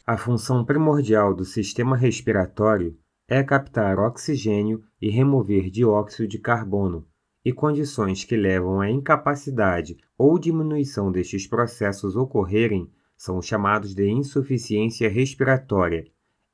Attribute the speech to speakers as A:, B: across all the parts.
A: A função primordial do sistema respiratório é captar oxigênio e remover dióxido de carbono, e condições que levam à incapacidade ou diminuição destes processos ocorrerem são chamados de insuficiência respiratória.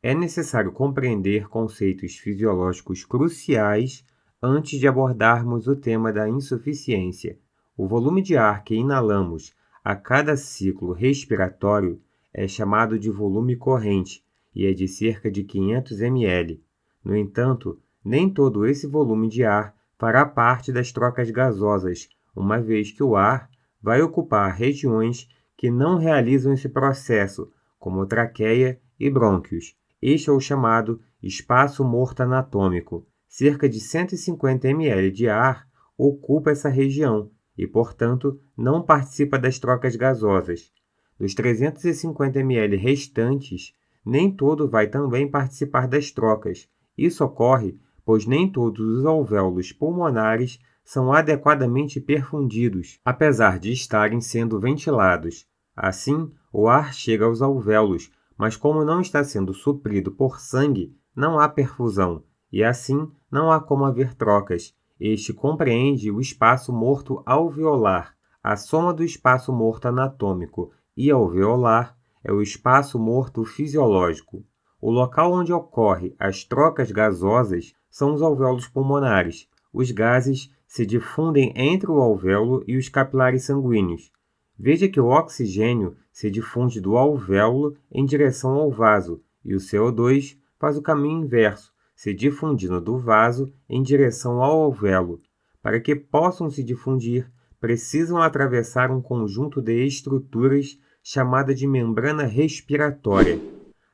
A: É necessário compreender conceitos fisiológicos cruciais antes de abordarmos o tema da insuficiência. O volume de ar que inalamos a cada ciclo respiratório é chamado de volume corrente e é de cerca de 500 ml. No entanto, nem todo esse volume de ar fará parte das trocas gasosas, uma vez que o ar vai ocupar regiões que não realizam esse processo, como traqueia e brônquios. Este é o chamado espaço morto anatômico. Cerca de 150 ml de ar ocupa essa região e, portanto, não participa das trocas gasosas. Dos 350 ml restantes, nem todo vai também participar das trocas. Isso ocorre pois nem todos os alvéolos pulmonares são adequadamente perfundidos, apesar de estarem sendo ventilados. Assim, o ar chega aos alvéolos, mas como não está sendo suprido por sangue, não há perfusão, e assim não há como haver trocas. Este compreende o espaço morto alveolar. A soma do espaço morto anatômico e alveolar é o espaço morto fisiológico. O local onde ocorrem as trocas gasosas são os alvéolos pulmonares. Os gases se difundem entre o alvéolo e os capilares sanguíneos. Veja que o oxigênio se difunde do alvéolo em direção ao vaso e o CO2 faz o caminho inverso, se difundindo do vaso em direção ao alvéolo. Para que possam se difundir, precisam atravessar um conjunto de estruturas chamada de membrana respiratória.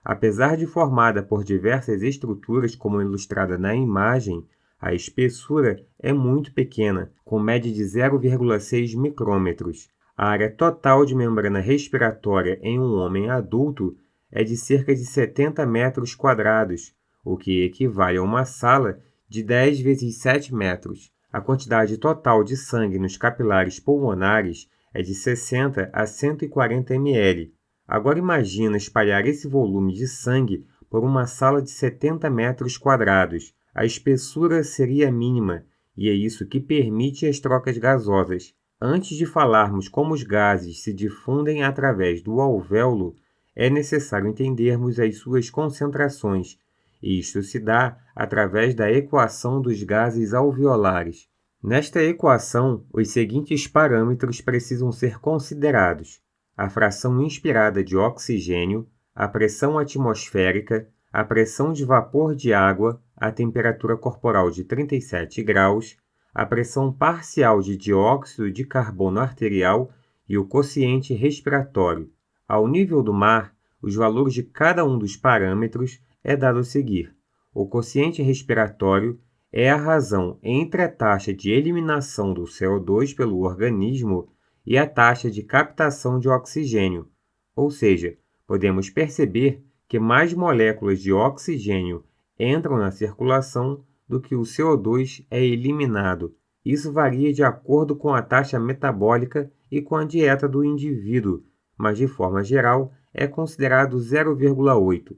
A: Apesar de formada por diversas estruturas, como ilustrada na imagem, a espessura é muito pequena, com média de 0,6 micrômetros. A área total de membrana respiratória em um homem adulto é de cerca de 70 metros quadrados, o que equivale a uma sala de 10 vezes 7 metros. A quantidade total de sangue nos capilares pulmonares é de 60 a 140 ml. Agora imagina espalhar esse volume de sangue por uma sala de 70 metros quadrados. A espessura seria mínima, e é isso que permite as trocas gasosas. Antes de falarmos como os gases se difundem através do alvéolo, é necessário entendermos as suas concentrações, e isto se dá através da equação dos gases alveolares. Nesta equação, os seguintes parâmetros precisam ser considerados: a fração inspirada de oxigênio, a pressão atmosférica, a pressão de vapor de água, a temperatura corporal de 37 graus, a pressão parcial de dióxido de carbono arterial e o quociente respiratório. Ao nível do mar, os valores de cada um dos parâmetros é dado a seguir. O quociente respiratório é a razão entre a taxa de eliminação do CO2 pelo organismo e a taxa de captação de oxigênio, ou seja, podemos perceber que mais moléculas de oxigênio entram na circulação do que o CO2 é eliminado. Isso varia de acordo com a taxa metabólica e com a dieta do indivíduo, mas de forma geral é considerado 0,8.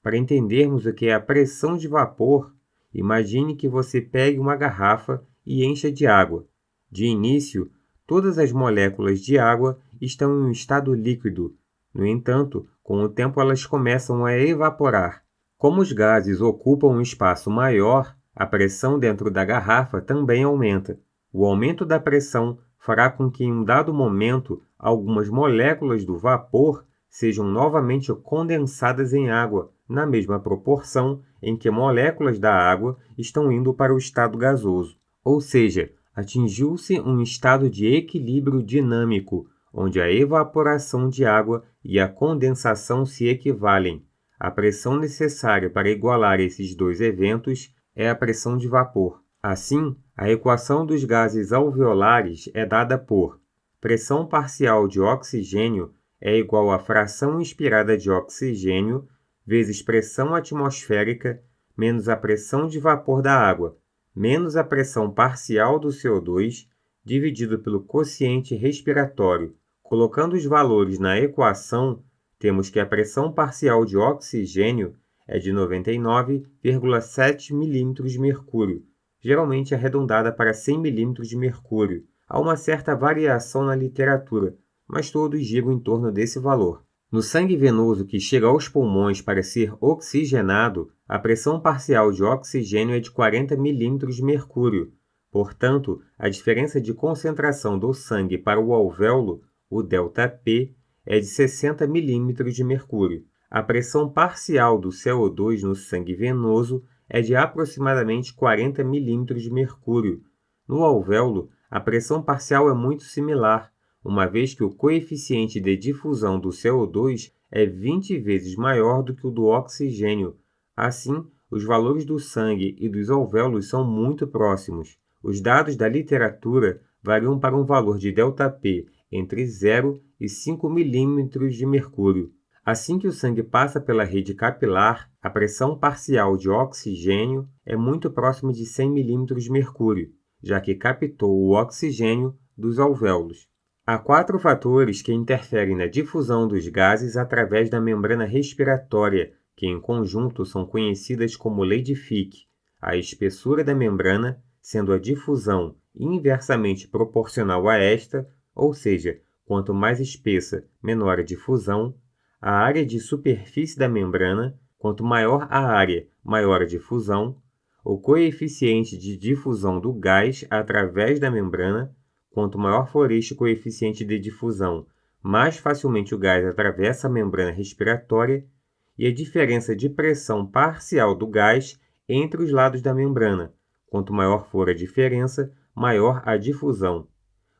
A: Para entendermos o que é a pressão de vapor, imagine que você pegue uma garrafa e encha de água. De início, todas as moléculas de água estão em um estado líquido. No entanto, com o tempo elas começam a evaporar. Como os gases ocupam um espaço maior, a pressão dentro da garrafa também aumenta. O aumento da pressão fará com que em um dado momento algumas moléculas do vapor sejam novamente condensadas em água, na mesma proporção em que moléculas da água estão indo para o estado gasoso. Ou seja, atingiu-se um estado de equilíbrio dinâmico, onde a evaporação de água e a condensação se equivalem. A pressão necessária para igualar esses dois eventos é a pressão de vapor. Assim, a equação dos gases alveolares é dada por pressão parcial de oxigênio é igual à fração inspirada de oxigênio vezes pressão atmosférica menos a pressão de vapor da água, menos a pressão parcial do CO2, dividido pelo quociente respiratório. Colocando os valores na equação, temos que a pressão parcial de oxigênio é de 99,7 milímetros de mercúrio, geralmente arredondada para 100 milímetros de mercúrio. Há uma certa variação na literatura, mas todos giram em torno desse valor. No sangue venoso que chega aos pulmões para ser oxigenado, a pressão parcial de oxigênio é de 40 milímetros de mercúrio. Portanto, a diferença de concentração do sangue para o alvéolo, o ΔP, é de 60 milímetros de mercúrio. A pressão parcial do CO2 no sangue venoso é de aproximadamente 40 milímetros de mercúrio. No alvéolo, a pressão parcial é muito similar, uma vez que o coeficiente de difusão do CO2 é 20 vezes maior do que o do oxigênio. Assim, os valores do sangue e dos alvéolos são muito próximos. Os dados da literatura variam para um valor de ΔP entre 0 e 5 milímetros de mercúrio. Assim que o sangue passa pela rede capilar, a pressão parcial de oxigênio é muito próxima de 100 milímetros de mercúrio, já que captou o oxigênio dos alvéolos. Há 4 fatores que interferem na difusão dos gases através da membrana respiratória, que em conjunto são conhecidas como lei de Fick: a espessura da membrana, sendo a difusão inversamente proporcional a esta, ou seja, quanto mais espessa, menor a difusão; a área de superfície da membrana, quanto maior a área, maior a difusão; o coeficiente de difusão do gás através da membrana, quanto maior for este coeficiente de difusão, mais facilmente o gás atravessa a membrana respiratória; e a diferença de pressão parcial do gás entre os lados da membrana. Quanto maior for a diferença, maior a difusão.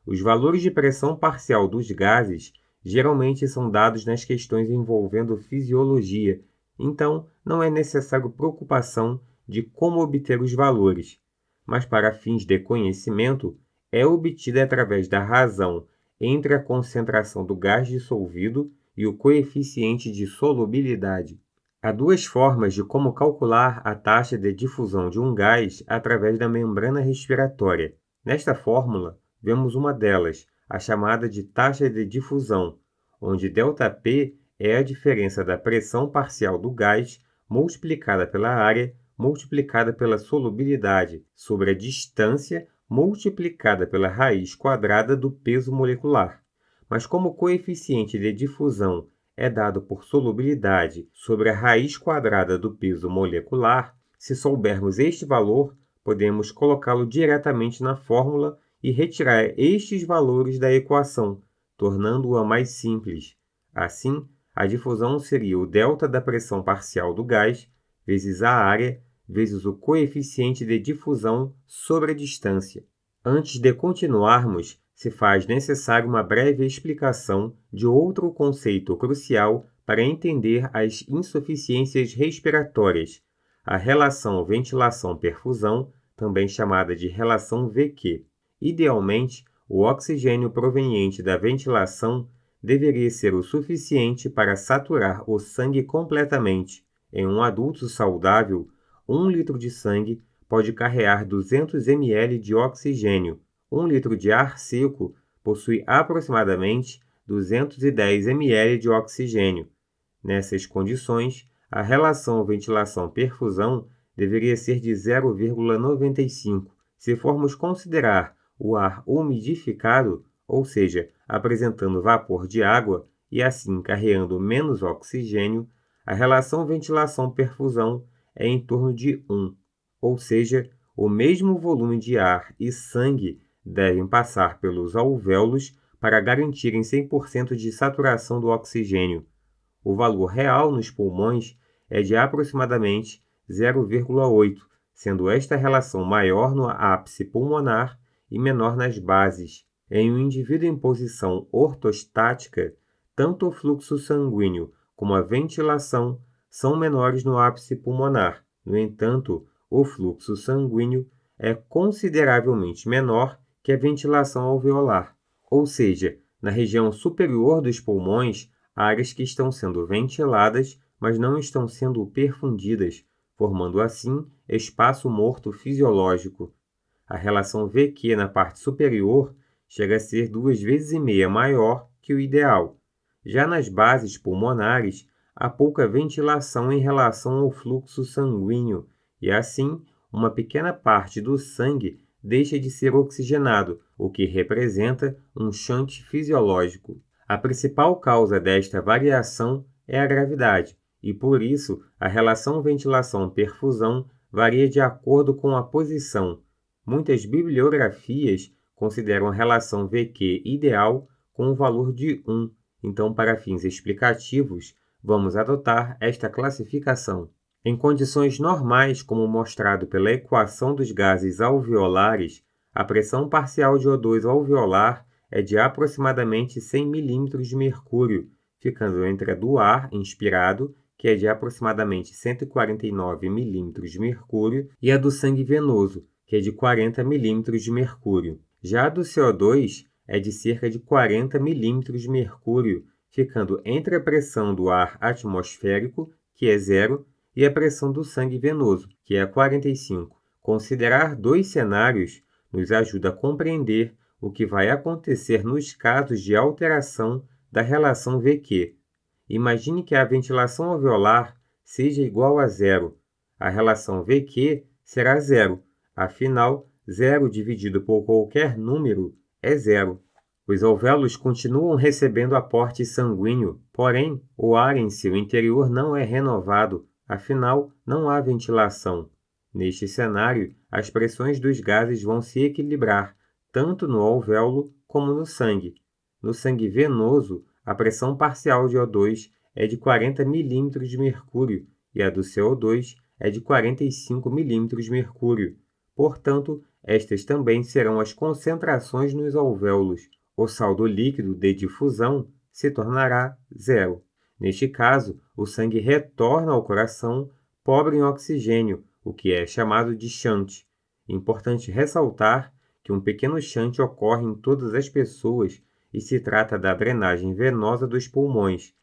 A: Os valores de pressão parcial dos gases geralmente são dados nas questões envolvendo fisiologia, então não é necessário preocupação de como obter os valores, mas para fins de conhecimento, é obtida através da razão entre a concentração do gás dissolvido e o coeficiente de solubilidade. Há 2 formas de como calcular a taxa de difusão de um gás através da membrana respiratória. Nesta fórmula, vemos uma delas, a chamada de taxa de difusão, onde ΔP é a diferença da pressão parcial do gás multiplicada pela área multiplicada pela solubilidade sobre a distância multiplicada pela raiz quadrada do peso molecular. Mas como o coeficiente de difusão é dado por solubilidade sobre a raiz quadrada do peso molecular, se soubermos este valor, podemos colocá-lo diretamente na fórmula e retirar estes valores da equação, tornando-a mais simples. Assim, a difusão seria o delta da pressão parcial do gás vezes a área vezes o coeficiente de difusão sobre a distância. Antes de continuarmos, se faz necessário uma breve explicação de outro conceito crucial para entender as insuficiências respiratórias, a relação ventilação-perfusão, também chamada de relação VQ. Idealmente, o oxigênio proveniente da ventilação deveria ser o suficiente para saturar o sangue completamente. Em um adulto saudável, 1 litro de sangue pode carregar 200 ml de oxigênio. 1 litro de ar seco possui aproximadamente 210 ml de oxigênio. Nessas condições, a relação ventilação-perfusão deveria ser de 0,95. Se formos considerar o ar umidificado, ou seja, apresentando vapor de água e assim carregando menos oxigênio, a relação ventilação-perfusão é em torno de 1, ou seja, o mesmo volume de ar e sangue devem passar pelos alvéolos para garantirem 100% de saturação do oxigênio. O valor real nos pulmões é de aproximadamente 0,8, sendo esta relação maior no ápice pulmonar e menor nas bases. Em um indivíduo em posição ortostática, tanto o fluxo sanguíneo como a ventilação são menores no ápice pulmonar. No entanto, o fluxo sanguíneo é consideravelmente menor que a ventilação alveolar, ou seja, na região superior dos pulmões, áreas que estão sendo ventiladas, mas não estão sendo perfundidas, formando assim espaço morto fisiológico. A relação VQ na parte superior chega a ser 2,5 vezes maior que o ideal. Já nas bases pulmonares, há pouca ventilação em relação ao fluxo sanguíneo e, assim, uma pequena parte do sangue deixa de ser oxigenado, o que representa um shunt fisiológico. A principal causa desta variação é a gravidade, e por isso a relação ventilação-perfusão varia de acordo com a posição. Muitas bibliografias consideram a relação VQ ideal com o valor de 1, então, para fins explicativos, vamos adotar esta classificação. Em condições normais, como mostrado pela equação dos gases alveolares, a pressão parcial de O2 alveolar é de aproximadamente 100 mm de mercúrio, ficando entre a do ar inspirado, que é de aproximadamente 149 mm de mercúrio, e a do sangue venoso, que é de 40 mm de mercúrio. Já a do CO2 é de cerca de 40 mm de mercúrio, ficando entre a pressão do ar atmosférico, que é 0, e a pressão do sangue venoso, que é 45. Considerar dois cenários nos ajuda a compreender o que vai acontecer nos casos de alteração da relação VQ. Imagine que a ventilação alveolar seja igual a 0. A relação VQ será 0, afinal, 0 dividido por qualquer número é 0. Os alvéolos continuam recebendo aporte sanguíneo, porém, o ar em seu interior não é renovado, afinal, não há ventilação. Neste cenário, as pressões dos gases vão se equilibrar, tanto no alvéolo como no sangue. No sangue venoso, a pressão parcial de O2 é de 40 mm de mercúrio e a do CO2 é de 45 mm de mercúrio. Portanto, estas também serão as concentrações nos alvéolos. O saldo líquido de difusão se tornará 0. Neste caso, o sangue retorna ao coração pobre em oxigênio, o que é chamado de shunt. Importante ressaltar que um pequeno shunt ocorre em todas as pessoas e se trata da drenagem venosa dos pulmões.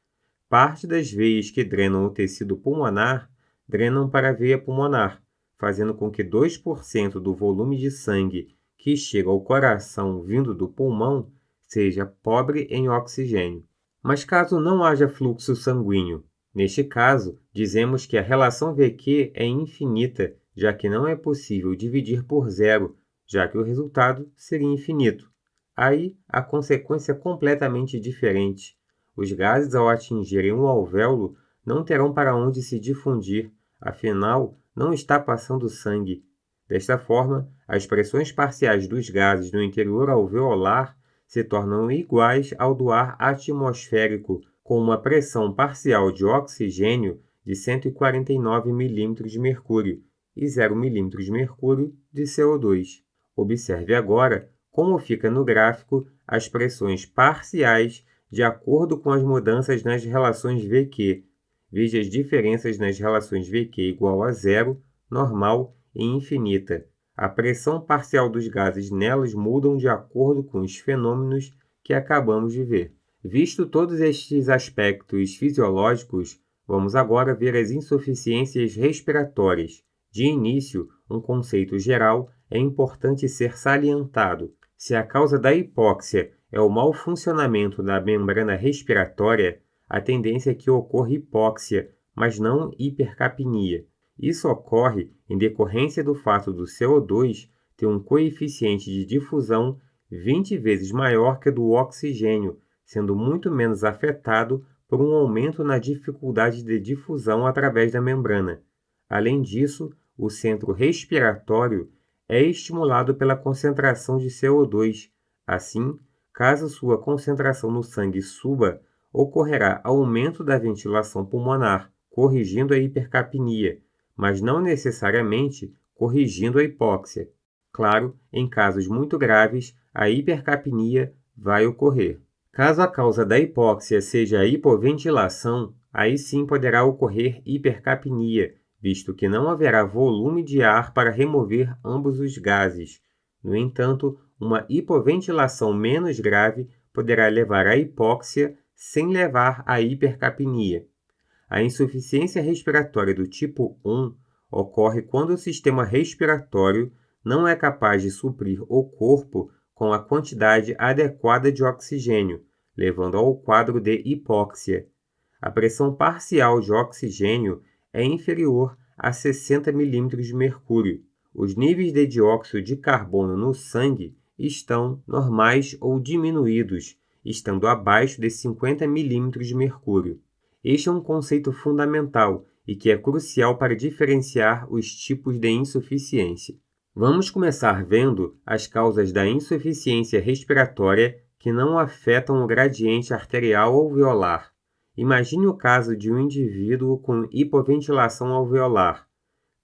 A: Parte das veias que drenam o tecido pulmonar drenam para a veia pulmonar, fazendo com que 2% do volume de sangue que chega ao coração vindo do pulmão seja pobre em oxigênio. Mas caso não haja fluxo sanguíneo, neste caso, dizemos que a relação VQ é infinita, já que não é possível dividir por 0, já que o resultado seria infinito. Aí, a consequência é completamente diferente. Os gases, ao atingirem o alvéolo, não terão para onde se difundir, afinal, não está passando sangue. Desta forma, as pressões parciais dos gases no interior alveolar se tornam iguais ao do ar atmosférico, com uma pressão parcial de oxigênio de 149 mm de mercúrio e 0 mm de mercúrio de CO2. Observe agora como fica no gráfico as pressões parciais de acordo com as mudanças nas relações VQ. Veja as diferenças nas relações VQ igual a 0, normal e infinita. A pressão parcial dos gases nelas mudam de acordo com os fenômenos que acabamos de ver. Visto todos estes aspectos fisiológicos, vamos agora ver as insuficiências respiratórias. De início, um conceito geral é importante ser salientado. Se a causa da hipóxia é o mau funcionamento da membrana respiratória, a tendência é que ocorra hipóxia, mas não hipercapnia. Isso ocorre em decorrência do fato do CO2 ter um coeficiente de difusão 20 vezes maior que o do oxigênio, sendo muito menos afetado por um aumento na dificuldade de difusão através da membrana. Além disso, o centro respiratório é estimulado pela concentração de CO2. Assim, caso sua concentração no sangue suba, ocorrerá aumento da ventilação pulmonar, corrigindo a hipercapnia, mas não necessariamente corrigindo a hipóxia. Claro, em casos muito graves, a hipercapnia vai ocorrer. Caso a causa da hipóxia seja a hipoventilação, aí sim poderá ocorrer hipercapnia, visto que não haverá volume de ar para remover ambos os gases. No entanto, uma hipoventilação menos grave poderá levar à hipóxia sem levar à hipercapnia. A insuficiência respiratória do tipo 1 ocorre quando o sistema respiratório não é capaz de suprir o corpo com a quantidade adequada de oxigênio, levando ao quadro de hipóxia. A pressão parcial de oxigênio é inferior a 60 milímetros de mercúrio. Os níveis de dióxido de carbono no sangue estão normais ou diminuídos, estando abaixo de 50 milímetros de mercúrio. Este é um conceito fundamental e que é crucial para diferenciar os tipos de insuficiência. Vamos começar vendo as causas da insuficiência respiratória que não afetam o gradiente arterial alveolar. Imagine o caso de um indivíduo com hipoventilação alveolar.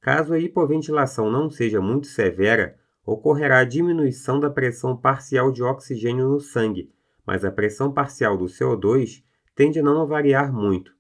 A: Caso a hipoventilação não seja muito severa, ocorrerá diminuição da pressão parcial de oxigênio no sangue, mas a pressão parcial do CO2 tende a não variar muito.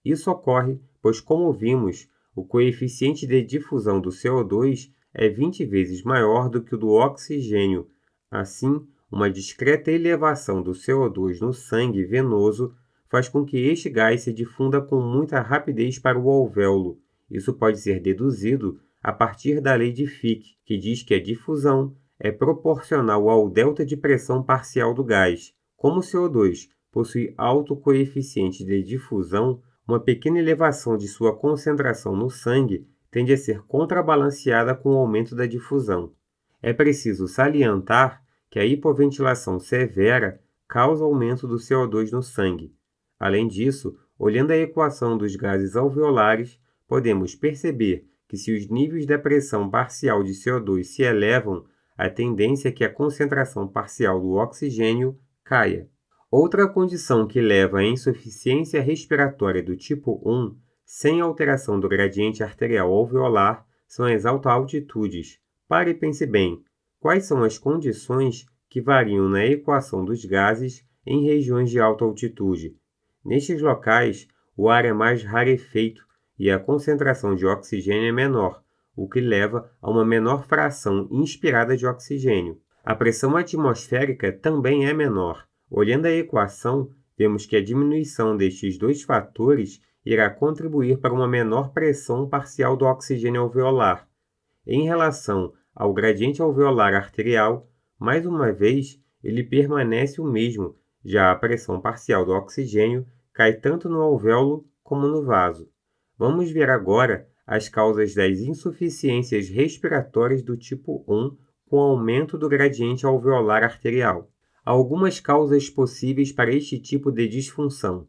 A: Isso ocorre pois, como vimos, o coeficiente de difusão do CO2 é 20 vezes maior do que o do oxigênio. Assim, uma discreta elevação do CO2 no sangue venoso faz com que este gás se difunda com muita rapidez para o alvéolo. Isso pode ser deduzido a partir da lei de Fick, que diz que a difusão é proporcional ao delta de pressão parcial do gás. Como o CO2 possui alto coeficiente de difusão, uma pequena elevação de sua concentração no sangue tende a ser contrabalanceada com o aumento da difusão. É preciso salientar que a hipoventilação severa causa aumento do CO2 no sangue. Além disso, olhando a equação dos gases alveolares, podemos perceber que se os níveis da pressão parcial de CO2 se elevam, a tendência é que a concentração parcial do oxigênio caia. Outra condição que leva à insuficiência respiratória do tipo 1, sem alteração do gradiente arterial alveolar, são as alta-altitudes. Pare e pense bem, quais são as condições que variam na equação dos gases em regiões de alta altitude? Nestes locais, o ar é mais rarefeito e a concentração de oxigênio é menor, o que leva a uma menor fração inspirada de oxigênio. A pressão atmosférica também é menor. Olhando a equação, vemos que a diminuição destes dois fatores irá contribuir para uma menor pressão parcial do oxigênio alveolar. Em relação ao gradiente alveolar arterial, mais uma vez, ele permanece o mesmo, já a pressão parcial do oxigênio cai tanto no alvéolo como no vaso. Vamos ver agora as causas das insuficiências respiratórias do tipo 1 com aumento do gradiente alveolar arterial. Há algumas causas possíveis para este tipo de disfunção.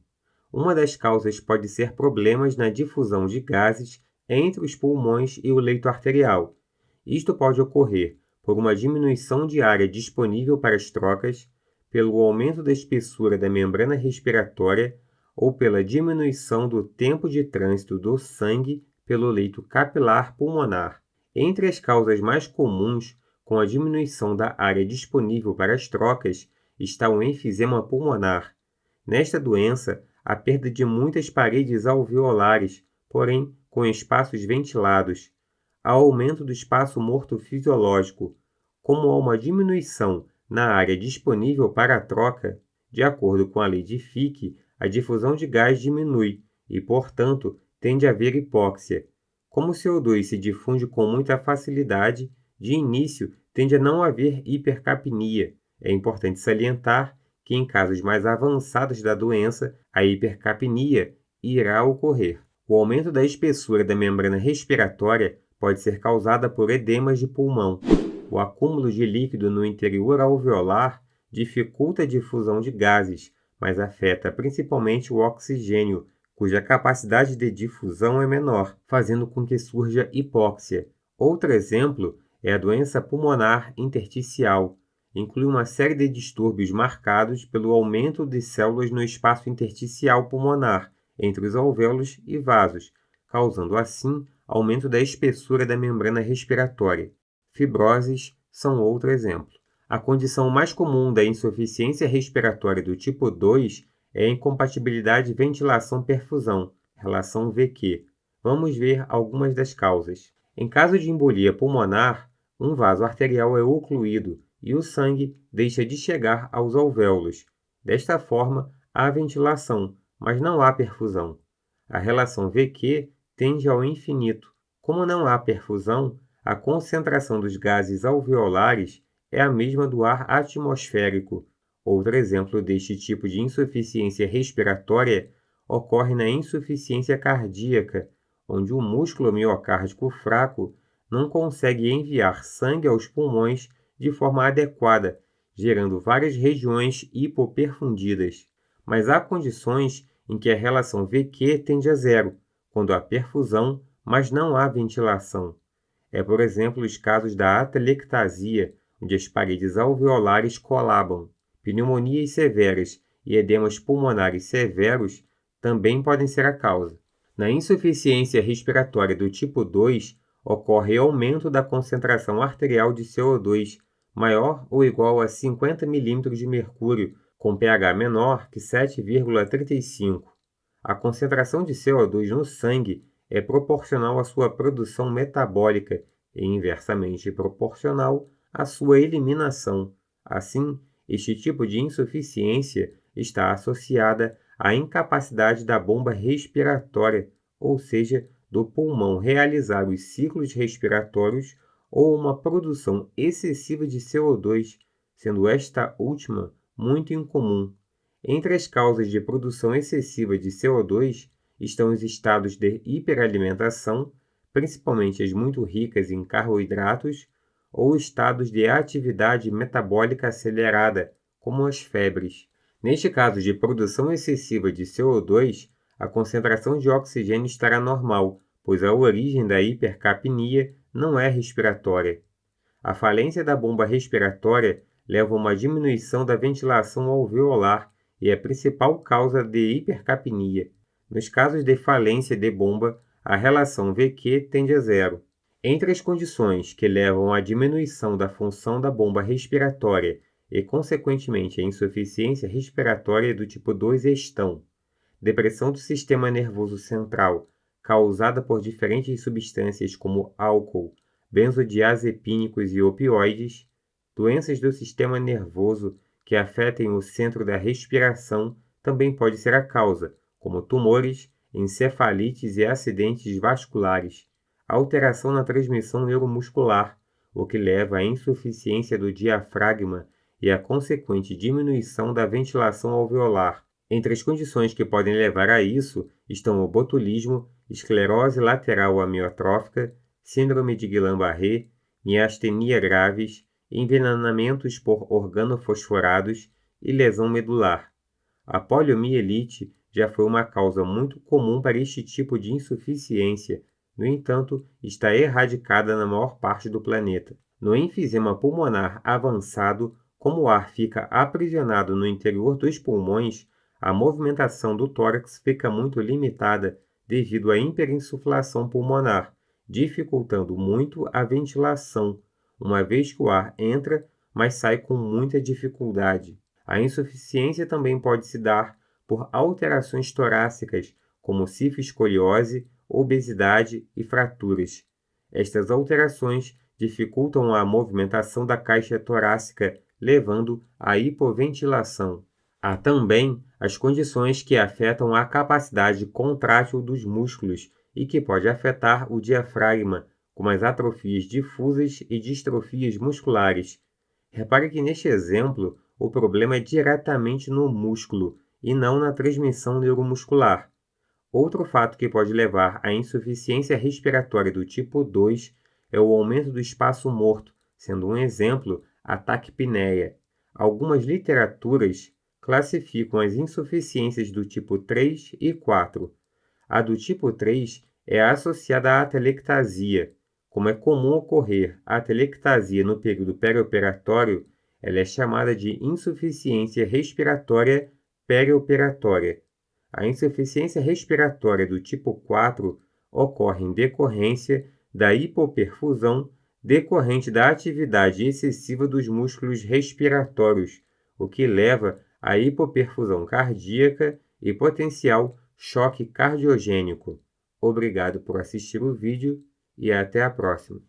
A: Uma das causas pode ser problemas na difusão de gases entre os pulmões e o leito arterial. Isto pode ocorrer por uma diminuição de área disponível para as trocas, pelo aumento da espessura da membrana respiratória ou pela diminuição do tempo de trânsito do sangue pelo leito capilar pulmonar. Entre as causas mais comuns, com a diminuição da área disponível para as trocas, está o enfisema pulmonar. Nesta doença, há perda de muitas paredes alveolares, porém com espaços ventilados. Há aumento do espaço morto fisiológico, como há uma diminuição na área disponível para a troca. De acordo com a lei de Fick, a difusão de gás diminui e, portanto, tende a haver hipóxia. Como o CO2 se difunde com muita facilidade, de início tende a não haver hipercapnia. É importante salientar que em casos mais avançados da doença, a hipercapnia irá ocorrer. O aumento da espessura da membrana respiratória pode ser causada por edemas de pulmão. O acúmulo de líquido no interior alveolar dificulta a difusão de gases, mas afeta principalmente o oxigênio, cuja capacidade de difusão é menor, fazendo com que surja hipóxia. Outro exemplo é a doença pulmonar intersticial. Inclui uma série de distúrbios marcados pelo aumento de células no espaço intersticial pulmonar, entre os alvéolos e vasos, causando assim aumento da espessura da membrana respiratória. Fibroses são outro exemplo. A condição mais comum da insuficiência respiratória do tipo 2 é a incompatibilidade ventilação-perfusão, relação VQ. Vamos ver algumas das causas. Em caso de embolia pulmonar, um vaso arterial é ocluído e o sangue deixa de chegar aos alvéolos. Desta forma, há ventilação, mas não há perfusão. A relação VQ tende ao infinito. Como não há perfusão, a concentração dos gases alveolares é a mesma do ar atmosférico. Outro exemplo deste tipo de insuficiência respiratória ocorre na insuficiência cardíaca, onde o músculo miocárdico fraco não consegue enviar sangue aos pulmões de forma adequada, gerando várias regiões hipoperfundidas. Mas há condições em que a relação VQ tende a zero, quando há perfusão, mas não há ventilação. É, por exemplo, os casos da atelectasia, onde as paredes alveolares colabam. Pneumonias severas e edemas pulmonares severos também podem ser a causa. Na insuficiência respiratória do tipo 2, ocorre aumento da concentração arterial de CO2 maior ou igual a 50 milímetros de mercúrio, com pH menor que 7,35. A concentração de CO2 no sangue é proporcional à sua produção metabólica e inversamente proporcional à sua eliminação. Assim, este tipo de insuficiência está associada à incapacidade da bomba respiratória, ou seja, do pulmão realizar os ciclos respiratórios ou uma produção excessiva de CO2, sendo esta última muito incomum. Entre as causas de produção excessiva de CO2 estão os estados de hiperalimentação, principalmente as muito ricas em carboidratos, ou estados de atividade metabólica acelerada, como as febres. Neste caso de produção excessiva de CO2, a concentração de oxigênio estará normal, pois a origem da hipercapnia não é respiratória. A falência da bomba respiratória leva a uma diminuição da ventilação alveolar e é a principal causa de hipercapnia. Nos casos de falência de bomba, a relação VQ tende a zero. Entre as condições que levam à diminuição da função da bomba respiratória e, consequentemente, a insuficiência respiratória do tipo 2 estão depressão do sistema nervoso central, causada por diferentes substâncias como álcool, benzodiazepínicos e opioides, doenças do sistema nervoso que afetem o centro da respiração também pode ser a causa, como tumores, encefalites e acidentes vasculares, alteração na transmissão neuromuscular, o que leva à insuficiência do diafragma e à consequente diminuição da ventilação alveolar. Entre as condições que podem levar a isso estão o botulismo, esclerose lateral amiotrófica, síndrome de Guillain-Barré, miastenia graves, envenenamentos por organofosforados e lesão medular. A poliomielite já foi uma causa muito comum para este tipo de insuficiência, no entanto, está erradicada na maior parte do planeta. No enfisema pulmonar avançado, como o ar fica aprisionado no interior dos pulmões, a movimentação do tórax fica muito limitada devido à hiperinsuflação pulmonar, dificultando muito a ventilação, uma vez que o ar entra, mas sai com muita dificuldade. A insuficiência também pode se dar por alterações torácicas, como cifescoliose, obesidade e fraturas. Estas alterações dificultam a movimentação da caixa torácica, levando à hipoventilação. Há também as condições que afetam a capacidade contrátil dos músculos e que pode afetar o diafragma, como as atrofias difusas e distrofias musculares. Repare que neste exemplo, o problema é diretamente no músculo e não na transmissão neuromuscular. Outro fato que pode levar à insuficiência respiratória do tipo 2 é o aumento do espaço morto, sendo um exemplo a taquipneia. Algumas literaturas classificam as insuficiências do tipo 3 e 4. A do tipo 3 é associada à atelectasia. Como é comum ocorrer a atelectasia no período perioperatório, ela é chamada de insuficiência respiratória perioperatória. A insuficiência respiratória do tipo 4 ocorre em decorrência da hipoperfusão decorrente da atividade excessiva dos músculos respiratórios, o que leva à hipoperfusão cardíaca e potencial choque cardiogênico. Obrigado por assistir o vídeo e até a próxima.